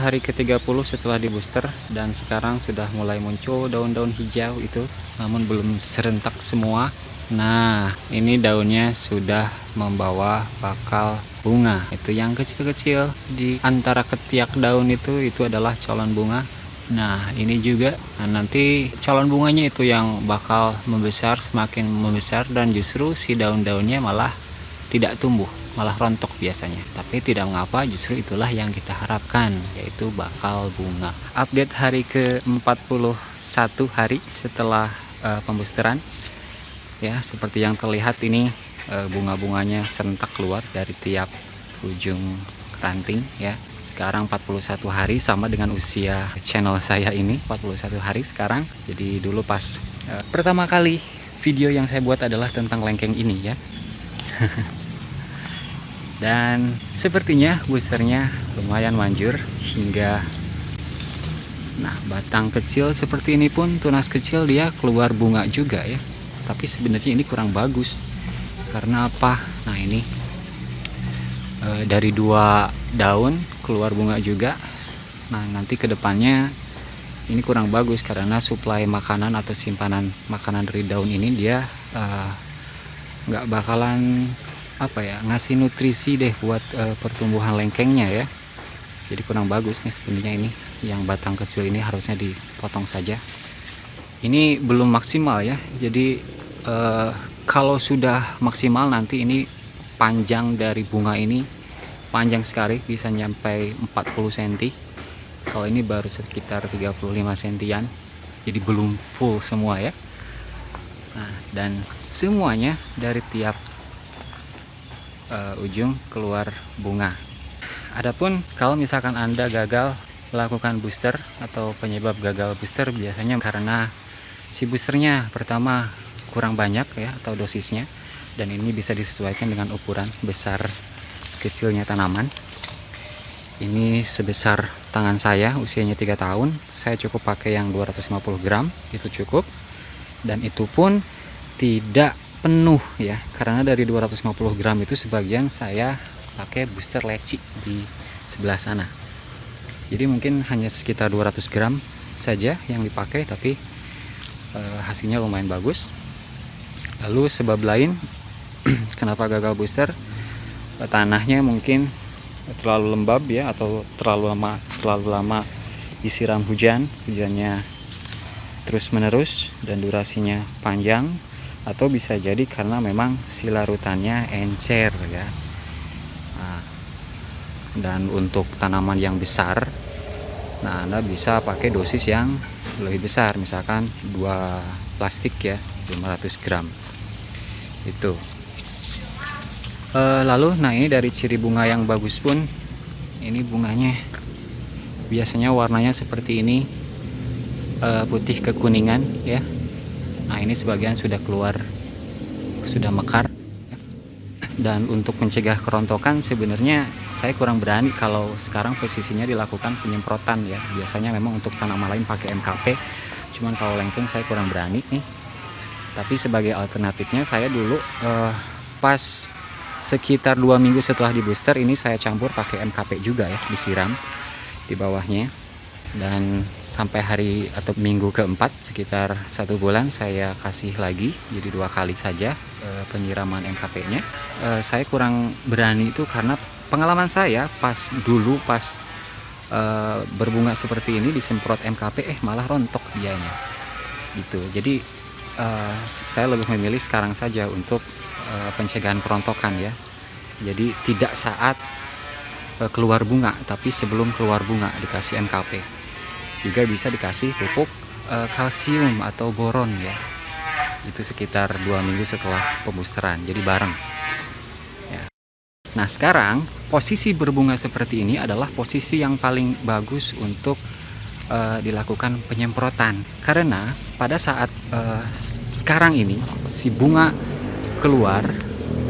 hari ke-30 setelah di booster, dan sekarang sudah mulai muncul daun-daun hijau itu, namun belum serentak semua. Nah, ini daunnya sudah membawa bakal bunga. Itu yang kecil-kecil di antara ketiak daun itu adalah calon bunga. Nah, ini juga, nanti calon bunganya itu yang bakal membesar, semakin membesar, dan justru si daun-daunnya malah tidak tumbuh, malah rontok biasanya. Tapi tidak mengapa, justru itulah yang kita harapkan, yaitu bakal bunga. Update hari ke-41 hari setelah pembusteran. Ya, seperti yang terlihat ini, bunga-bunganya serentak keluar dari tiap ujung ranting ya. Sekarang 41 hari, sama dengan usia channel saya ini, 41 hari sekarang. Jadi dulu pas pertama kali video yang saya buat adalah tentang lengkeng ini ya. Dan sepertinya boosternya lumayan manjur hingga, nah, batang kecil seperti ini pun, tunas kecil, dia keluar bunga juga ya. Tapi sebenarnya ini kurang bagus. Karena apa? Nah, ini dari 2 daun keluar bunga juga. Nah, nanti kedepannya ini kurang bagus karena suplai makanan atau simpanan makanan dari daun ini dia nggak bakalan ngasih nutrisi deh buat pertumbuhan lengkengnya ya. Jadi kurang bagus nih sebenarnya ini. Yang batang kecil ini harusnya dipotong saja. Ini belum maksimal ya. Jadi kalau sudah maksimal nanti ini panjang dari bunga ini panjang sekali, bisa nyampai 40 cm. Kalau ini baru sekitar 35 cm, jadi belum full semua ya. Nah, dan semuanya dari tiap ujung keluar bunga. Adapun kalau misalkan Anda gagal melakukan booster atau penyebab gagal booster, biasanya karena si boosternya pertama kurang banyak ya, atau dosisnya, dan ini bisa disesuaikan dengan ukuran besar kecilnya tanaman. Ini sebesar tangan saya, usianya 3 tahun. Saya cukup pakai yang 250 gram, itu cukup. Dan itu pun tidak penuh ya, karena dari 250 gram itu sebagian saya pakai booster leci di sebelah sana. Jadi mungkin hanya sekitar 200 gram saja yang dipakai, tapi hasilnya lumayan bagus. Lalu sebab lain kenapa gagal booster, tanahnya mungkin terlalu lembab ya, atau terlalu lama disiram hujannya terus menerus dan durasinya panjang, atau bisa jadi karena memang si larutannya encer ya. Nah, dan untuk tanaman yang besar, nah, Anda bisa pakai dosis yang lebih besar, misalkan 2 plastik ya, 500 gram itu. Lalu, nah, ini dari ciri bunga yang bagus pun, ini bunganya biasanya warnanya seperti ini, putih kekuningan ya. Nah, ini sebagian sudah keluar, sudah mekar. Dan untuk mencegah kerontokan, sebenarnya saya kurang berani kalau sekarang posisinya dilakukan penyemprotan ya. Biasanya memang untuk tanaman lain pakai MKP, cuman kalau lengkeng saya kurang berani nih. Tapi sebagai alternatifnya, saya dulu pas sekitar 2 minggu setelah di booster ini, saya campur pakai MKP juga ya, disiram di bawahnya. Dan sampai hari atau minggu keempat, sekitar 1 bulan, saya kasih lagi, jadi 2 kali saja penyiraman MKP-nya. Saya kurang berani itu karena pengalaman saya pas berbunga seperti ini disemprot MKP malah rontok dianya gitu. Jadi saya lebih memilih sekarang saja untuk pencegahan kerontokan ya. Jadi tidak saat keluar bunga, tapi sebelum keluar bunga dikasih MKP. Juga bisa dikasih pupuk kalsium atau boron ya. Itu sekitar 2 minggu setelah pembusteran, jadi bareng ya. Nah, sekarang posisi berbunga seperti ini adalah posisi yang paling bagus untuk dilakukan penyemprotan, karena pada saat sekarang ini si bunga keluar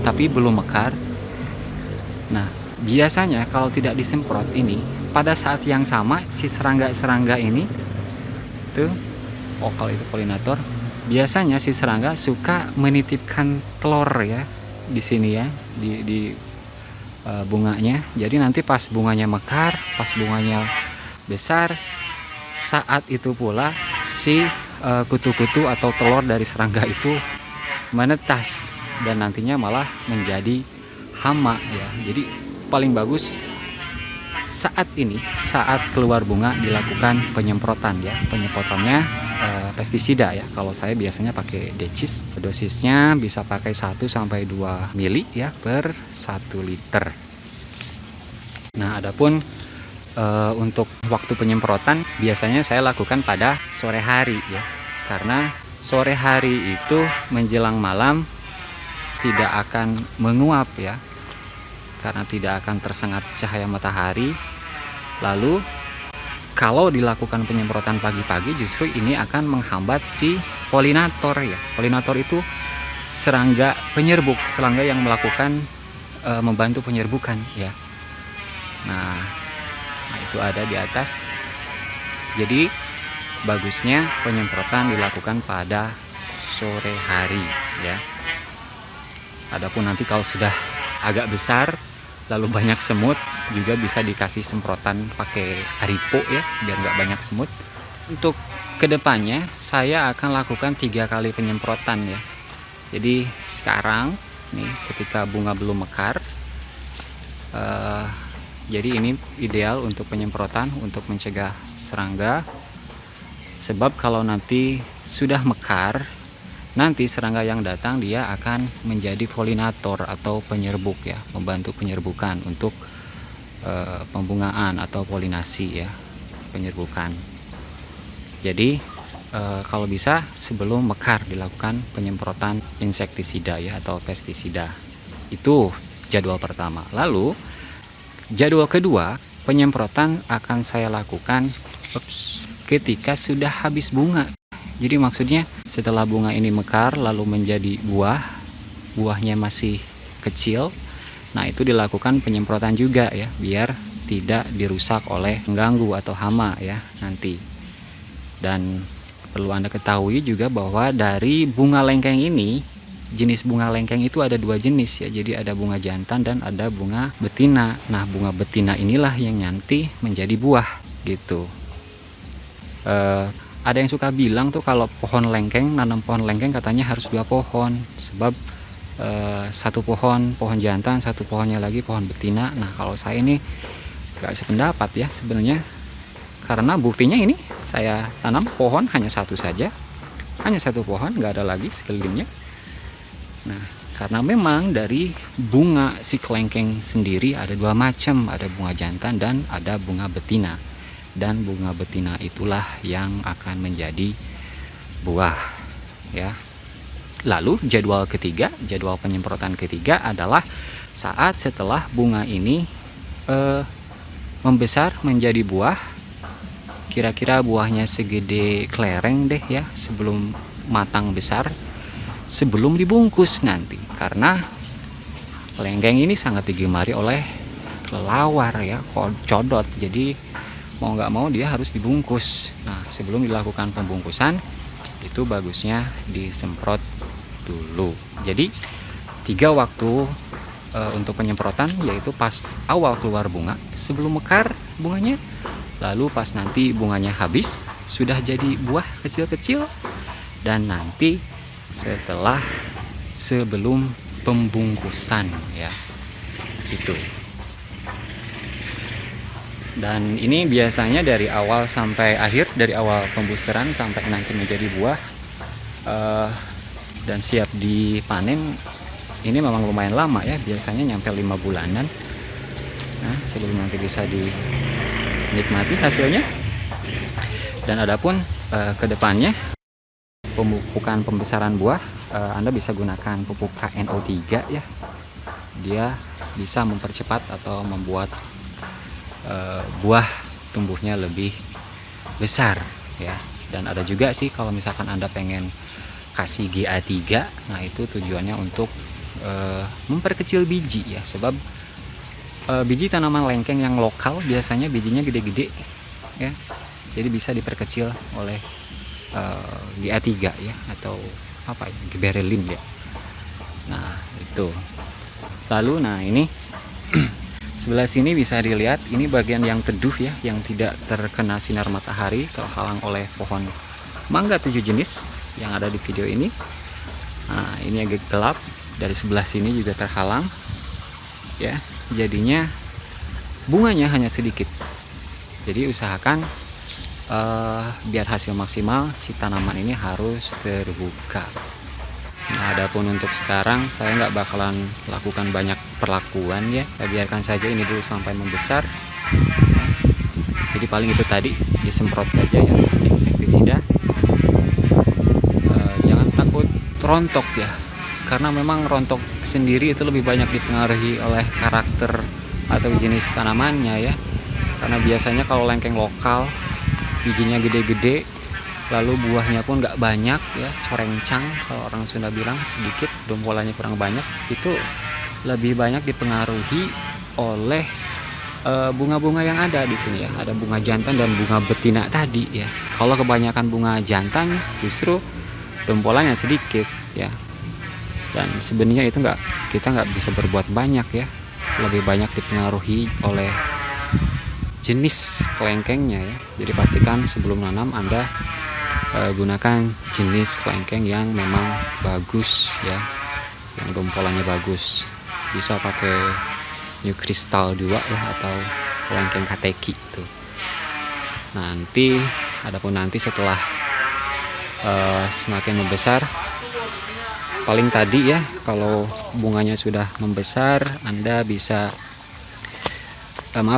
tapi belum mekar. Nah, biasanya kalau tidak disemprot ini, pada saat yang sama si serangga-serangga ini tuh, kalau itu polinator, biasanya si serangga suka menitipkan telur ya di sini ya, di bunganya. Jadi nanti pas bunganya mekar, pas bunganya besar, saat itu pula si kutu-kutu atau telur dari serangga itu menetas dan nantinya malah menjadi hama ya. Jadi paling bagus saat ini, saat keluar bunga dilakukan penyemprotan ya. Penyemprotannya pestisida ya. Kalau saya biasanya pakai decis. Dosisnya bisa pakai 1-2 mili ya per 1 liter. Nah, adapun untuk waktu penyemprotan biasanya saya lakukan pada sore hari ya. Karena sore hari itu menjelang malam tidak akan menguap ya. Karena tidak akan tersengat cahaya matahari. Lalu kalau dilakukan penyemprotan pagi-pagi justru ini akan menghambat si polinator ya. Polinator itu serangga penyerbuk, serangga yang melakukan membantu penyerbukan ya. Nah, itu ada di atas. Jadi bagusnya penyemprotan dilakukan pada sore hari ya. Adapun nanti kalau sudah agak besar lalu banyak semut, juga bisa dikasih semprotan pakai Aripo ya, biar nggak banyak semut. Untuk kedepannya saya akan lakukan 3 kali penyemprotan ya. Jadi sekarang nih ketika bunga belum mekar, jadi ini ideal untuk penyemprotan untuk mencegah serangga. Sebab kalau nanti sudah mekar, nanti serangga yang datang dia akan menjadi polinator atau penyerbuk ya, membantu penyerbukan untuk pembungaan atau polinasi ya, penyerbukan. Jadi kalau bisa sebelum mekar dilakukan penyemprotan insektisida ya atau pestisida. Itu jadwal pertama. Lalu jadwal kedua, penyemprotan akan saya lakukan ketika sudah habis bunga. Jadi maksudnya setelah bunga ini mekar lalu menjadi buah, buahnya masih kecil, nah itu dilakukan penyemprotan juga ya, biar tidak dirusak oleh pengganggu atau hama ya nanti. Dan perlu Anda ketahui juga bahwa dari bunga lengkeng ini, jenis bunga lengkeng itu ada 2 jenis ya. Jadi ada bunga jantan dan ada bunga betina. Nah, bunga betina inilah yang nanti menjadi buah gitu. Ada yang suka bilang tuh kalau pohon lengkeng, nanam pohon lengkeng katanya harus 2 pohon. Sebab 1 pohon jantan, 1 pohonnya lagi pohon betina. Nah, kalau saya ini gak sependapat ya sebenarnya. Karena buktinya ini saya tanam pohon hanya 1 saja. Hanya 1 pohon, gak ada lagi sekelilingnya. Nah, karena memang dari bunga si kelengkeng sendiri ada 2 macam, ada bunga jantan dan ada bunga betina. Dan bunga betina itulah yang akan menjadi buah ya. Lalu jadwal ketiga, jadwal penyemprotan ketiga adalah saat setelah bunga ini membesar menjadi buah. Kira-kira buahnya segede kelereng deh ya, sebelum matang besar, sebelum dibungkus nanti. Karena lengkeng ini sangat digemari oleh kelelawar ya, codot. Jadi mau nggak mau dia harus dibungkus. Nah, sebelum dilakukan pembungkusan itu bagusnya disemprot dulu. Jadi 3 waktu untuk penyemprotan, yaitu pas awal keluar bunga sebelum mekar bunganya, lalu pas nanti bunganya habis sudah jadi buah kecil-kecil, dan nanti setelah sebelum pembungkusan ya, itu. Dan ini biasanya dari awal sampai akhir, dari awal pembusteran sampai nanti menjadi buah dan siap dipanen, ini memang lumayan lama ya, biasanya nyampe 5 bulanan. Nah, sebelum nanti bisa dinikmati hasilnya. Dan adapun kedepannya pemupukan pembesaran buah, Anda bisa gunakan pupuk KNO3 ya. Dia bisa mempercepat atau membuat buah tumbuhnya lebih besar ya. Dan ada juga sih kalau misalkan Anda pengen kasih GA3, nah itu tujuannya untuk memperkecil biji ya. Sebab biji tanaman lengkeng yang lokal biasanya bijinya gede-gede ya, jadi bisa diperkecil oleh GA3 ya, atau apa ya, giberellin ya. Nah itu. Lalu nah ini Sebelah sini bisa dilihat, ini bagian yang teduh ya, yang tidak terkena sinar matahari, terhalang oleh pohon mangga 7 jenis yang ada di video ini. Nah, ini agak gelap, dari sebelah sini juga terhalang ya, jadinya bunganya hanya sedikit. Jadi usahakan biar hasil maksimal si tanaman ini harus terbuka. Nah, adapun untuk sekarang saya nggak bakalan lakukan banyak perlakuan ya, saya biarkan saja ini dulu sampai membesar. Jadi paling itu tadi disemprot saja ya, insektisida. Jangan takut rontok ya, karena memang rontok sendiri itu lebih banyak dipengaruhi oleh karakter atau jenis tanamannya ya. Karena biasanya kalau lengkeng lokal bijinya gede-gede, lalu buahnya pun nggak banyak ya, corencang kalau orang Sunda bilang, sedikit, dompolannya kurang banyak, itu lebih banyak dipengaruhi oleh bunga-bunga yang ada di sini ya. Ada bunga jantan dan bunga betina tadi ya. Kalau kebanyakan bunga jantan justru dompolannya sedikit ya. Dan sebenarnya itu kita nggak bisa berbuat banyak ya. Lebih banyak dipengaruhi oleh jenis kelengkengnya ya. Jadi pastikan sebelum nanam Anda gunakan jenis kelengkeng yang memang bagus ya, yang dompolannya bagus. Bisa pakai New Crystal 2 ya, atau kelengkeng Kateki itu. Nanti setelah semakin membesar, paling tadi ya, kalau bunganya sudah membesar, Anda bisa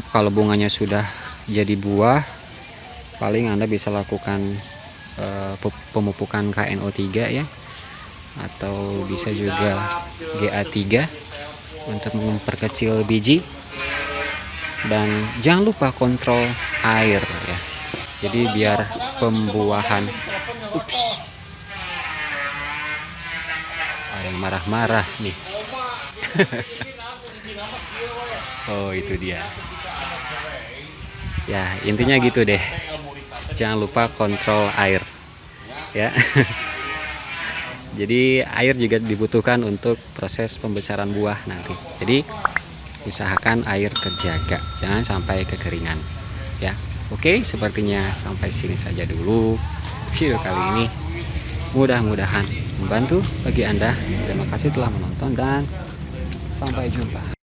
kalau bunganya sudah jadi buah, paling Anda bisa lakukan pemupukan KNO3 ya, atau bisa juga GA3 untuk memperkecil biji. Dan jangan lupa kontrol air ya, jadi biar pembuahan ada yang marah-marah nih. Oh, itu dia ya, intinya gitu deh. Jangan lupa kontrol air ya. Jadi air juga dibutuhkan untuk proses pembesaran buah nanti. Jadi usahakan air terjaga, jangan sampai kekeringan ya. Oke, sepertinya sampai sini saja dulu video kali ini. Mudah-mudahan membantu bagi Anda. Terima kasih telah menonton dan sampai jumpa.